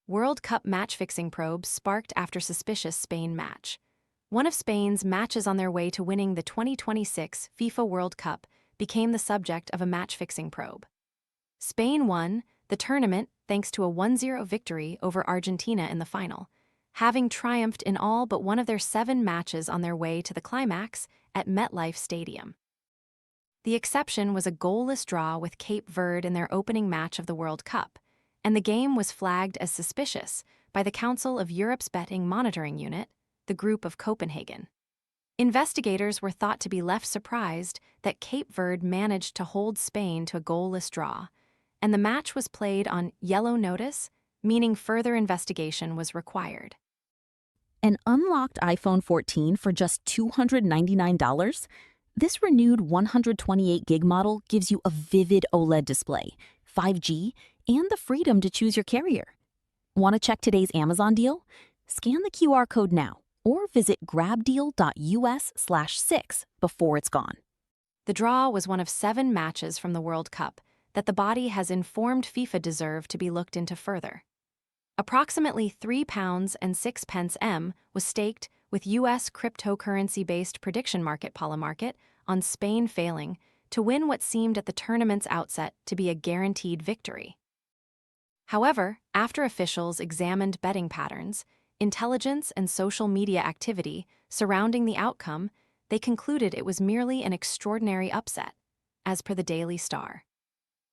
World Cup match-fixing probes sparked after suspicious Spain match. One of Spain's matches on their way to winning the 2026 FIFA World Cup became the subject of a match-fixing probe. Spain won the tournament thanks to a 1-0 victory over Argentina in the final, having triumphed in all but one of their 7 matches on their way to the climax at MetLife Stadium. The exception was a goalless draw with Cape Verde in their opening match of the World Cup, and the game was flagged as suspicious by the Council of Europe's betting monitoring unit, the Group of Copenhagen. Investigators were thought to be left surprised that Cape Verde managed to hold Spain to a goalless draw, and the match was played on yellow notice, meaning further investigation was required. An unlocked iPhone 14 for just $299? This renewed 128 gig model gives you a vivid OLED display, 5G, and the freedom to choose your carrier. Want to check today's Amazon deal? Scan the QR code now or visit grabdeal.us/6 before it's gone. The draw was one of 7 matches from the World Cup that the body has informed FIFA deserve to be looked into further. Approximately £3.06 M was staked with U.S. cryptocurrency-based prediction market Polymarket on Spain failing to win what seemed at the tournament's outset to be a guaranteed victory. However, after officials examined betting patterns, intelligence, and social media activity surrounding the outcome, they concluded it was merely an extraordinary upset, as per the Daily Star.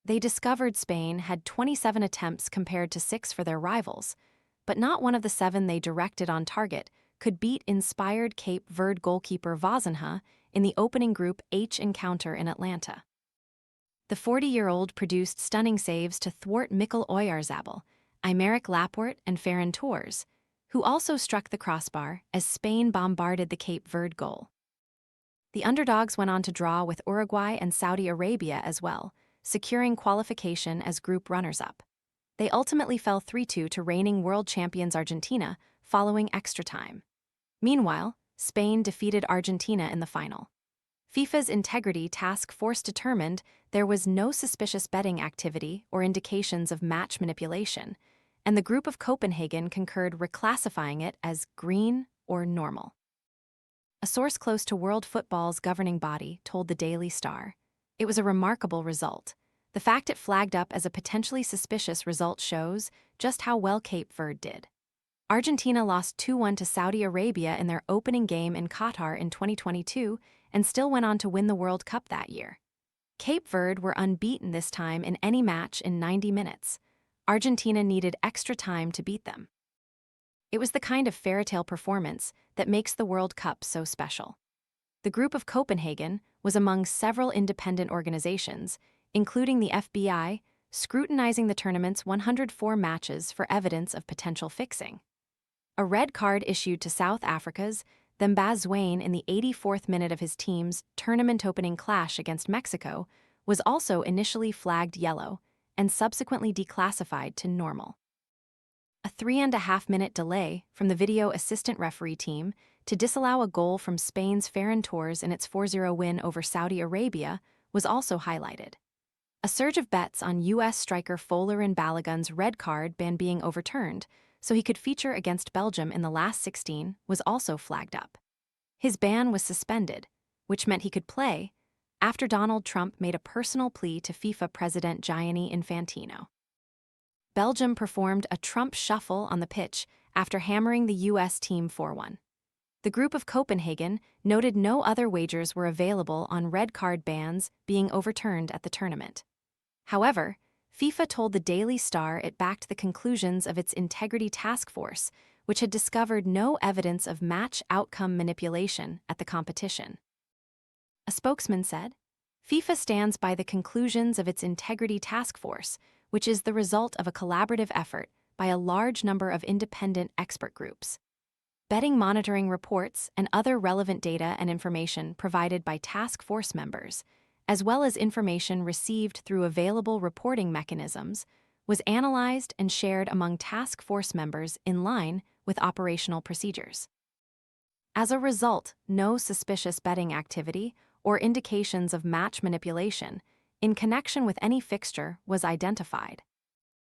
They discovered Spain had 27 attempts compared to 6 for their rivals, but not one of the 7 they directed on target could beat inspired Cape Verde goalkeeper Vozinha in the opening Group H encounter in Atlanta. The 40-year-old produced stunning saves to thwart Mikkel Oyarzabal, Aymeric Laporte, and Ferran Torres, who also struck the crossbar as Spain bombarded the Cape Verde goal. The underdogs went on to draw with Uruguay and Saudi Arabia as well, securing qualification as group runners-up. They ultimately fell 3-2 to reigning world champions Argentina following extra time. Meanwhile, Spain defeated Argentina in the final. FIFA's Integrity Task Force determined there was no suspicious betting activity or indications of match manipulation, and the Group of Copenhagen concurred reclassifying it as green or normal. A source close to world football's governing body told the Daily Star, "It was a remarkable result. The fact it flagged up as a potentially suspicious result shows just how well Cape Verde did." Argentina lost 2-1 to Saudi Arabia in their opening game in Qatar in 2022 and still went on to win the World Cup that year. Cape Verde were unbeaten this time in any match in 90 minutes. Argentina needed extra time to beat them. It was the kind of fairytale performance that makes the World Cup so special. The Group of Copenhagen was among several independent organizations, including the FBI, scrutinizing the tournament's 104 matches for evidence of potential fixing. A red card issued to South Africa's Themba Zwane in the 84th minute of his team's tournament-opening clash against Mexico was also initially flagged yellow and subsequently declassified to normal. A 3.5-minute delay from the video assistant referee team to disallow a goal from Spain's Ferran Torres in its 4-0 win over Saudi Arabia was also highlighted. A surge of bets on U.S. striker Folarin Balogun's red card ban being overturned so he could feature against Belgium in the last 16 was also flagged up. His ban was suspended, which meant he could play, after Donald Trump made a personal plea to FIFA President Gianni Infantino. Belgium performed a Trump shuffle on the pitch after hammering the U.S. team 4-1. The Group of Copenhagen noted no other wagers were available on red card bans being overturned at the tournament. However, FIFA told the Daily Star it backed the conclusions of its Integrity Task Force, which had discovered no evidence of match outcome manipulation at the competition. A spokesman said, "FIFA stands by the conclusions of its Integrity Task Force, which is the result of a collaborative effort by a large number of independent expert groups. Betting monitoring reports and other relevant data and information provided by task force members, as well as information received through available reporting mechanisms, was analyzed and shared among task force members in line with operational procedures. As a result, no suspicious betting activity or indications of match manipulation in connection with any fixture was identified."